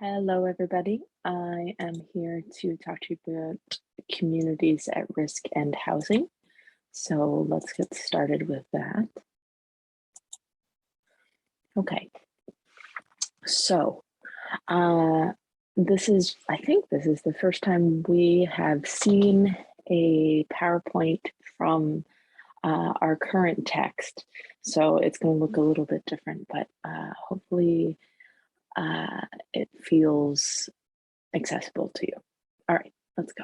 Hello, everybody. I am here to talk to you about communities at risk and housing. So let's get started with that. Okay, so I think this is the first time we have seen a PowerPoint from our current text. So it's going to look a little bit different, but hopefully it feels accessible to you. All right, let's go.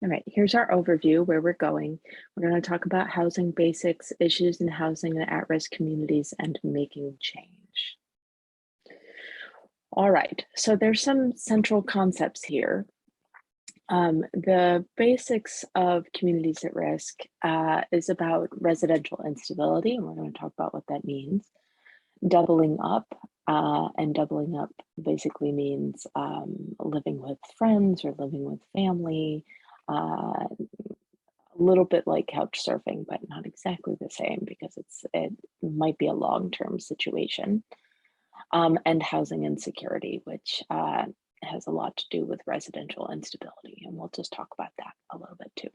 All right, here's our overview where we're going. We're going to talk about housing basics, issues in housing and at-risk communities, and making change. All right, so there's some central concepts here. The basics of communities at risk is about residential instability, and we're going to talk about what that means. Doubling up, and doubling up basically means living with friends or living with family, a little bit like couch surfing, but not exactly the same because it might be a long-term situation. And housing insecurity, which has a lot to do with residential instability, and we'll just talk about that a little bit too.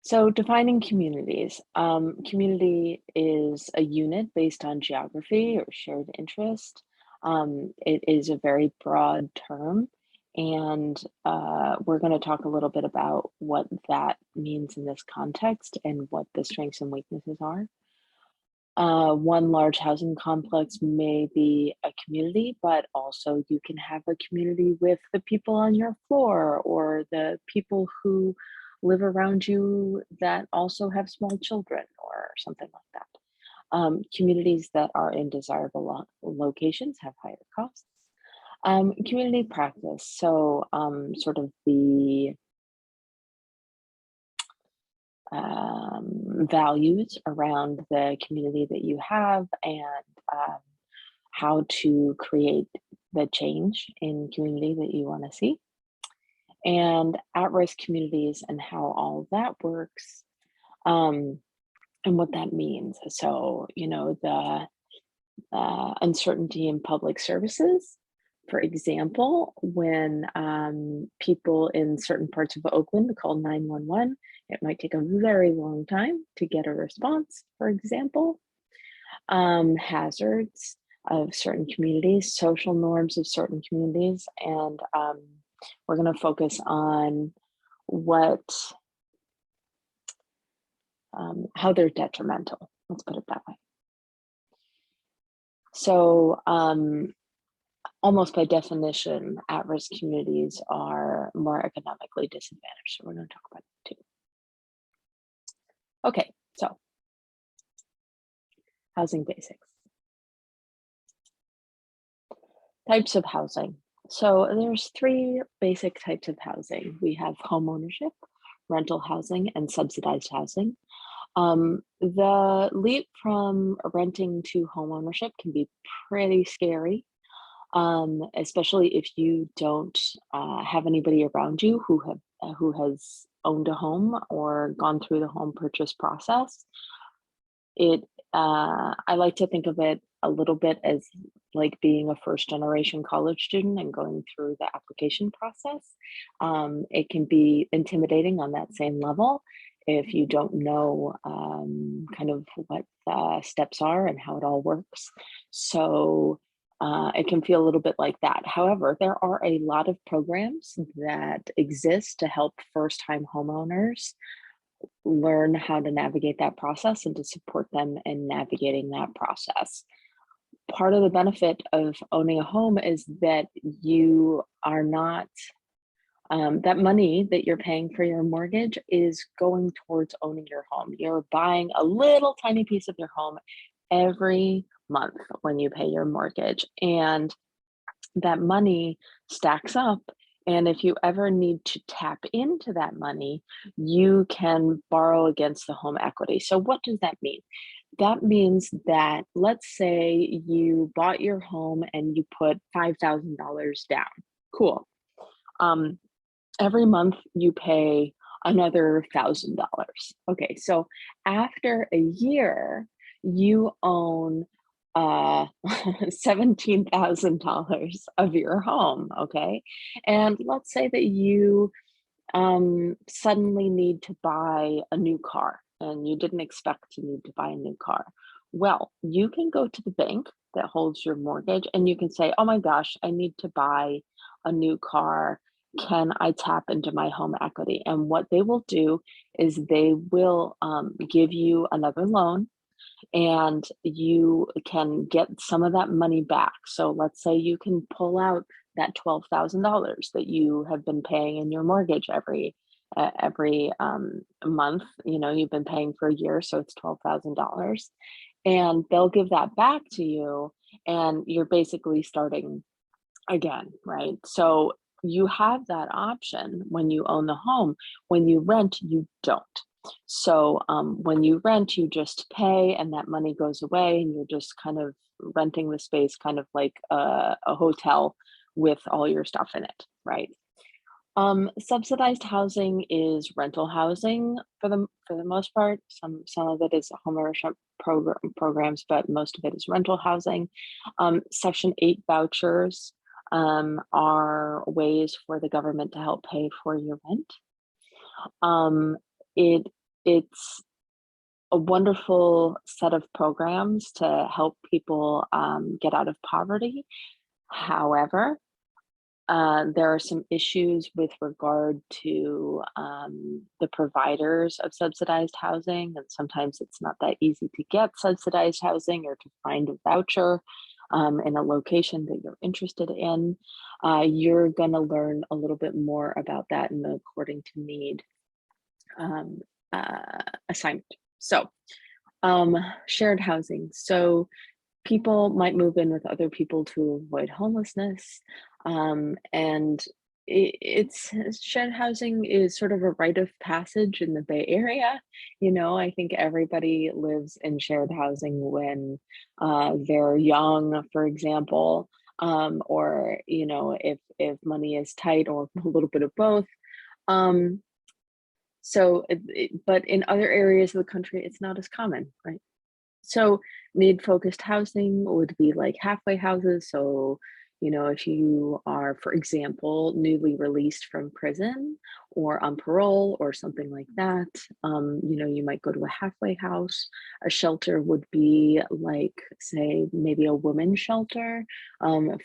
So defining communities. Community is a unit based on geography or shared interest. It is a very broad term, and we're going to talk a little bit about what that means in this context and what the strengths and weaknesses are. One large housing complex may be a community, but also you can have a community with the people on your floor or the people who live around you that also have small children or something like that. Communities that are in desirable locations have higher costs. Community practice, so sort of the values around the community that you have and how to create the change in community that you want to see, and at-risk communities and how all of that works, and what that means. So, the uncertainty in public services. For example, when people in certain parts of Oakland call 911, it might take a very long time to get a response, for example. Hazards of certain communities, social norms of certain communities, and we're going to focus on how they're detrimental. Let's put it that way. So almost by definition, at-risk communities are more economically disadvantaged. So we're going to talk about that too. Okay, so housing basics. Types of housing. So there's three basic types of housing. We have home ownership, rental housing, and subsidized housing. The leap from renting to home ownership can be pretty scary, especially if you don't have anybody around you who has owned a home or gone through the home purchase process. I like to think of it a little bit as like being a first generation college student and going through the application process. It can be intimidating on that same level if you don't know kind of what the steps are and how it all works. So it can feel a little bit like that. However, there are a lot of programs that exist to help first-time homeowners learn how to navigate that process and to support them in navigating that process. Part of the benefit of owning a home is that you are not, that money that you're paying for your mortgage is going towards owning your home. You're buying a little tiny piece of your home every month when you pay your mortgage, and that money stacks up. And if you ever need to tap into that money, you can borrow against the home equity. So what does that mean? That means that, let's say you bought your home and you put $5,000 down. Cool. Every month you pay another $1,000. Okay, so after a year, you own $17,000 of your home, okay? And let's say that you suddenly need to buy a new car and you didn't expect to need to buy a new car. Well, you can go to the bank that holds your mortgage and you can say, oh my gosh, I need to buy a new car. Can I tap into my home equity? And what they will do is they will give you another loan and you can get some of that money back. So let's say you can pull out that $12,000 that you have been paying in your mortgage every month. You know, you've been paying for a year, so it's $12,000, and they'll give that back to you, and you're basically starting again, right? So you have that option when you own the home. When you rent, you don't. So when you rent, you just pay and that money goes away, and you're just kind of renting the space, kind of like a hotel with all your stuff in it, right? Subsidized housing is rental housing for the most part. Some of it is homeownership programs, but most of it is rental housing. Section 8 vouchers are ways for the government to help pay for your rent. Um, it it's a wonderful set of programs to help people get out of poverty. However, there are some issues with regard to the providers of subsidized housing, and sometimes it's not that easy to get subsidized housing or to find a voucher in a location that you're interested in. You're going to learn a little bit more about that in the according to need um, assignment. So, shared housing. So, people might move in with other people to avoid homelessness. And it's shared housing is sort of a rite of passage in the Bay Area. You know, I think everybody lives in shared housing when they're young, for example, or you know, if money is tight, or a little bit of both. Um, but in other areas of the country, it's not as common, right? So need-focused housing would be like halfway houses. So, you know, if you are, for example, newly released from prison or on parole or something like that, you know, you might go to a halfway house. A shelter would be like, say, maybe a women's shelter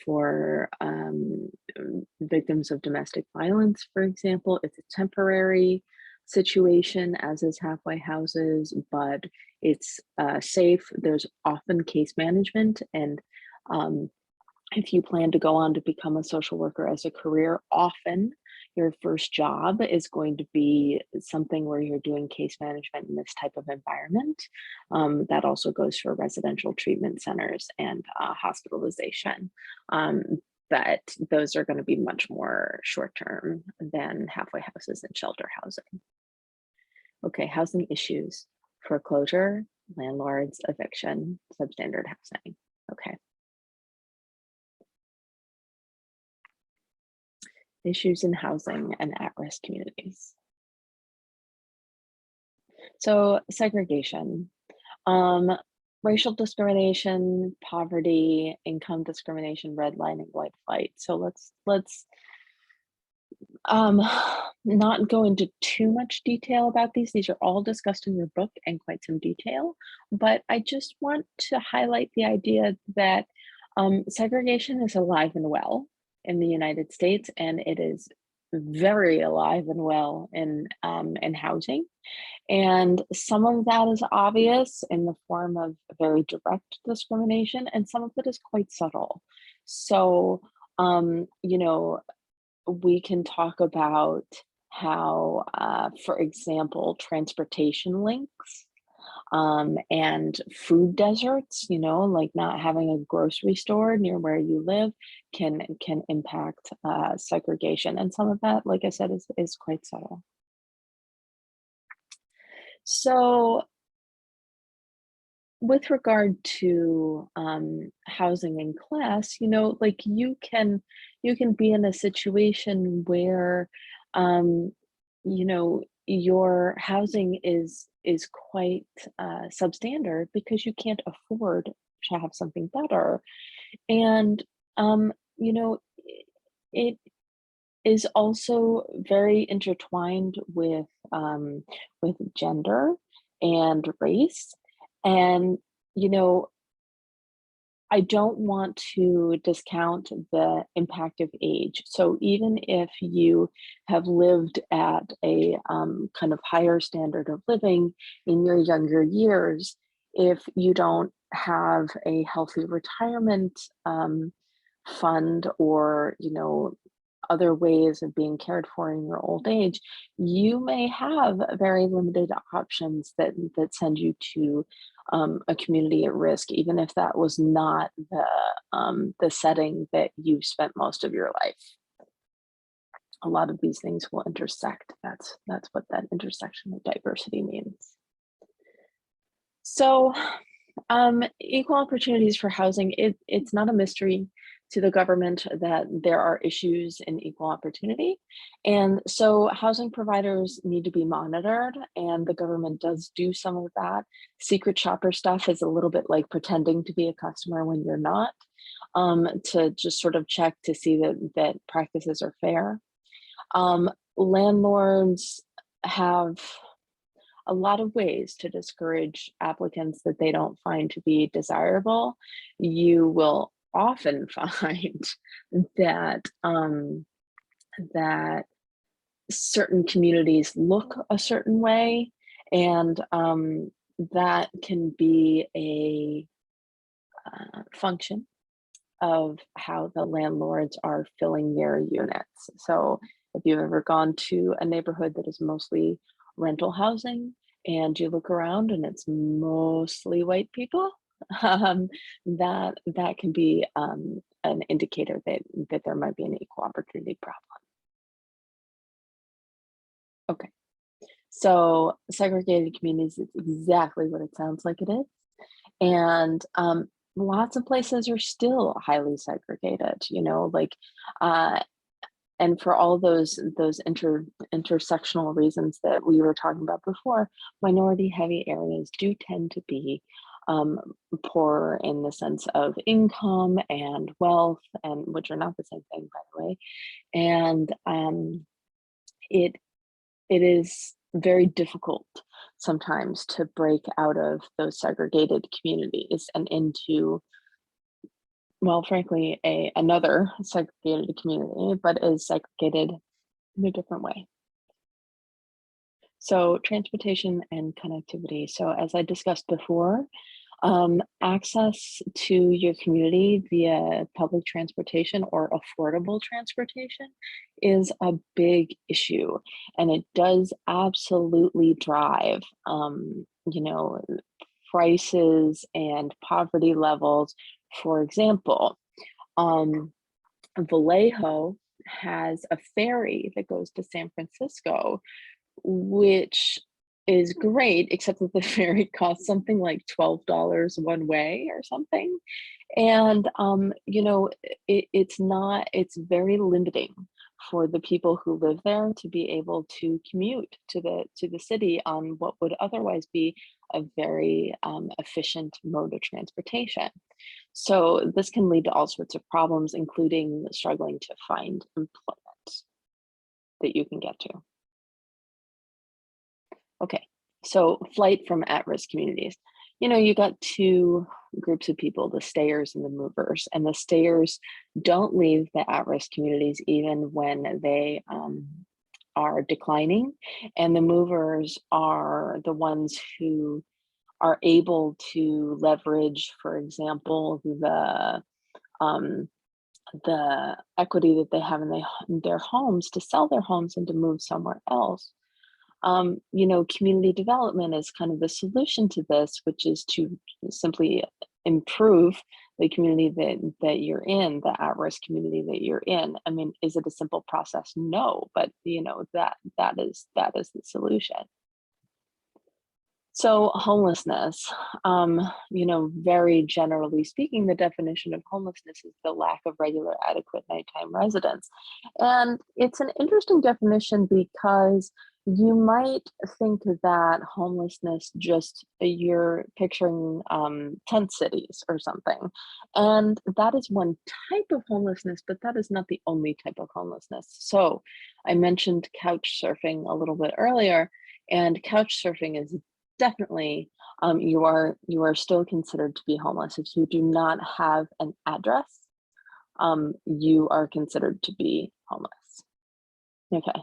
for victims of domestic violence, for example. It's a temporary situation, as is halfway houses, but it's safe. There's often case management, and um, if you plan to go on to become a social worker as a career, often your first job is going to be something where you're doing case management in this type of environment. That also goes for residential treatment centers and hospitalization. Um, but those are going to be much more short term than halfway houses and shelter housing. Okay, housing issues: foreclosure, landlords, eviction, substandard housing. Okay. Issues in housing and at-risk communities. So segregation, um, racial discrimination, poverty, income discrimination, redlining, white flight. So let's um, not go into too much detail about these. These are all discussed in your book in quite some detail, but I just want to highlight the idea that segregation is alive and well in the United States, and it is very alive and well in housing. And some of that is obvious in the form of very direct discrimination, and some of it is quite subtle. So, you know, we can talk about how, for example, transportation links and food deserts, you know, like not having a grocery store near where you live can impact segregation. And some of that, like I said, is quite subtle. So with regard to housing and class, you know, like you can be in a situation where um, you know, your housing is quite substandard because you can't afford have something better. And, you know, it is also very intertwined with gender and race. And, you know, I don't want to discount the impact of age. So even if you have lived at a kind of higher standard of living in your younger years, if you don't have a healthy retirement fund, or other ways of being cared for in your old age, you may have very limited options that send you to a community at risk, even if that was not the setting that you spent most of your life. A lot of these things will intersect. That's what that intersection of diversity means. So, equal opportunities for housing, it's not a mystery to the government that there are issues in equal opportunity. And so housing providers need to be monitored, and the government does do some of that. Secret shopper stuff is a little bit like pretending to be a customer when you're not, to just sort of check to see that practices are fair. Landlords have a lot of ways to discourage applicants that they don't find to be desirable. You will often find that that certain communities look a certain way, and that can be a function of how the landlords are filling their units. So if you've ever gone to a neighborhood that is mostly rental housing and you look around and it's mostly white people, that can be an indicator that there might be an equal opportunity problem. Okay, so segregated communities is exactly what it sounds like it is. And lots of places are still highly segregated, like uh, and for all those intersectional reasons that we were talking about before, minority heavy areas do tend to be um, poorer in the sense of income and wealth, and which are not the same thing, by the way. And it it is very difficult sometimes to break out of those segregated communities and into, well, frankly, another segregated community, but is segregated in a different way. So transportation and connectivity. So as I discussed before, access to your community via public transportation or affordable transportation is a big issue, and it does absolutely drive, prices and poverty levels. For example, um, Vallejo has a ferry that goes to San Francisco, which is great, except that the ferry costs something like $12 one way or something. And, it's very limiting for the people who live there to be able to commute to the city on what would otherwise be a very efficient mode of transportation. So this can lead to all sorts of problems, including struggling to find employment that you can get to. Okay, so flight from at-risk communities. You got two groups of people, the stayers and the movers, and the stayers don't leave the at-risk communities even when they are declining, and the movers are the ones who are able to leverage, for example, um, the equity that they have in their homes to sell their homes and to move somewhere else. Community development is kind of the solution to this, which is to simply improve the community that you're in, the at-risk community that you're in. I mean, is it a simple process? No, but that is the solution. So homelessness, very generally speaking, the definition of homelessness is the lack of regular, adequate nighttime residence. And it's an interesting definition because You might think that homelessness just you're picturing tent cities or something. And that is one type of homelessness, but that is not the only type of homelessness. So I mentioned couch surfing a little bit earlier, and couch surfing is definitely you are still considered to be homeless. If you do not have an address, you are considered to be homeless. Okay.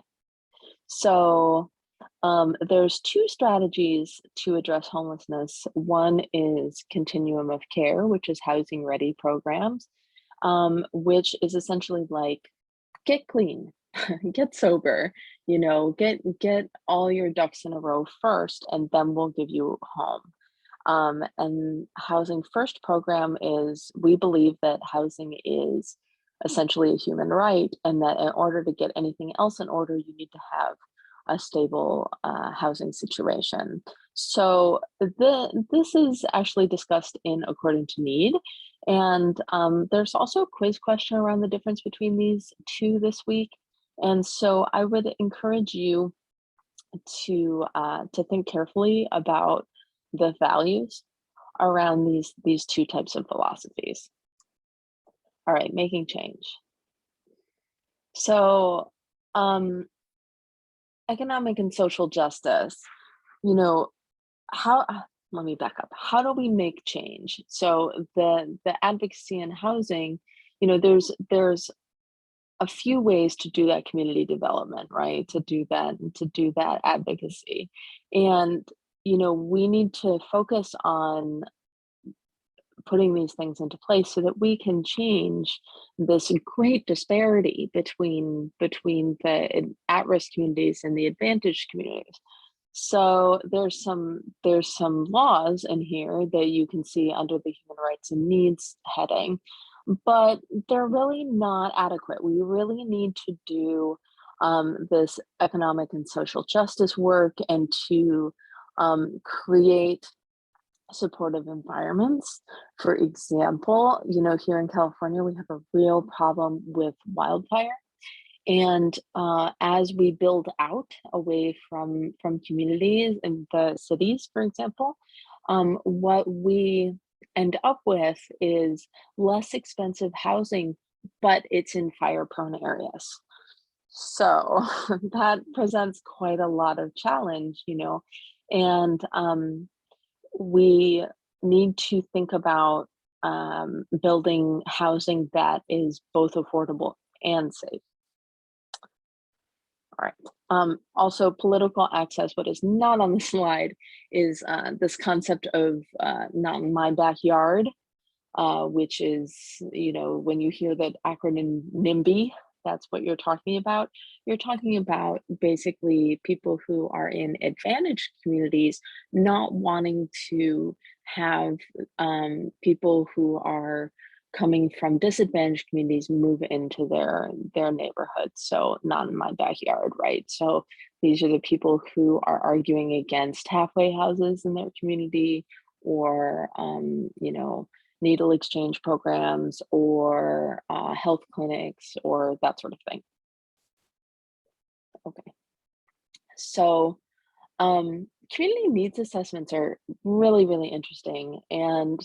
So there's two strategies to address homelessness. One is continuum of care, which is housing ready programs, which is essentially like get clean, get sober, get all your ducks in a row first, and then we'll give you a home. And Housing First program is we believe that housing is essentially a human right, and that in order to get anything else in order, you need to have a stable housing situation. So this is actually discussed in According to Need. And there's also a quiz question around the difference between these two this week. And so I would encourage you to think carefully about the values around these two types of philosophies. All right, making change. So, economic and social justice, you know, how let me back up. How do we make change? So the advocacy in housing, there's a few ways to do that community development, right? To do that advocacy. And we need to focus on putting these things into place so that we can change this great disparity between the at-risk communities and the advantaged communities. So there's some laws in here that you can see under the human rights and needs heading, but they're really not adequate. We really need to do this economic and social justice work, and to create supportive environments. For example, here in California, we have a real problem with wildfire. And as we build out away from communities in the cities, for example, what we end up with is less expensive housing, but it's in fire-prone areas. So that presents quite a lot of challenge. And we need to think about building housing that is both affordable and safe. All right. Also, political access. What is not on the slide is this concept of not in my backyard, which is, when you hear that acronym NIMBY, that's what you're talking about. You're talking about basically people who are in advantaged communities not wanting to have people who are coming from disadvantaged communities move into their neighborhoods. So not in my backyard, right? So these are the people who are arguing against halfway houses in their community, or needle exchange programs, or health clinics, or that sort of thing. Okay, so community needs assessments are really, really interesting. And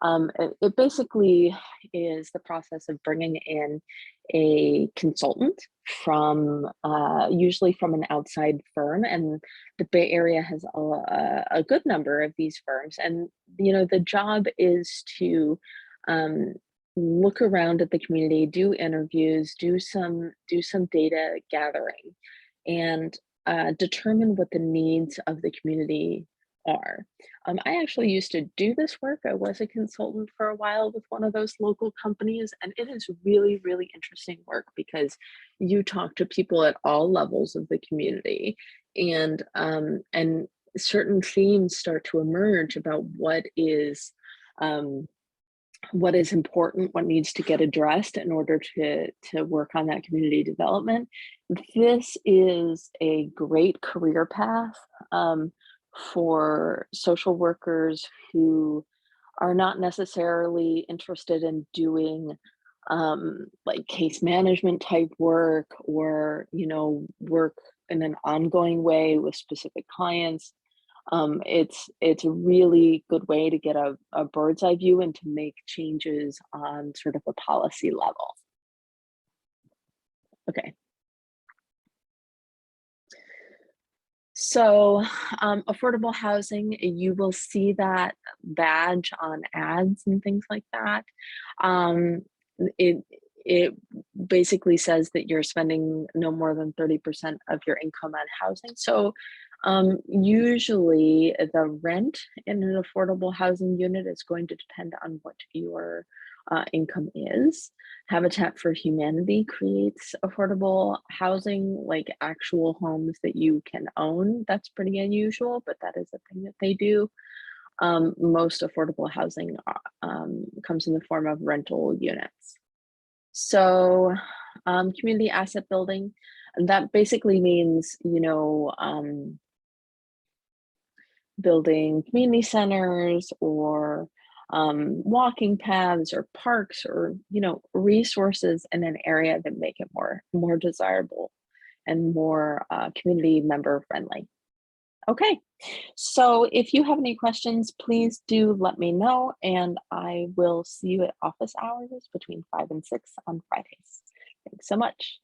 it basically is the process of bringing in a consultant from usually from an outside firm. And the Bay Area has a good number of these firms. And, the job is to um, look around at the community, do interviews, do some data gathering, and determine what the needs of the community are. I actually used to do this work. I was a consultant for a while with one of those local companies, and it is really, really interesting work because you talk to people at all levels of the community, and certain themes start to emerge about um, what is important, what needs to get addressed in order to work on that community development. This is a great career path for social workers who are not necessarily interested in doing like case management type work, or work in an ongoing way with specific clients. It's a really good way to get a bird's eye view and to make changes on sort of a policy level. Okay. So, affordable housing, you will see that badge on ads and things like that. Um, it it basically says that you're spending no more than 30% of your income on housing. So, usually the rent in an affordable housing unit is going to depend on what your income is. Habitat for Humanity creates affordable housing, like actual homes that you can own. That's pretty unusual, but that is a thing that they do. Most affordable housing comes in the form of rental units. So, community asset building, that basically means, building community centers or walking paths or parks or resources in an area that make it more desirable and more community member friendly. Okay, so if you have any questions, please do let me know, and I will see you at office hours between 5 and 6 on Fridays. Thanks so much.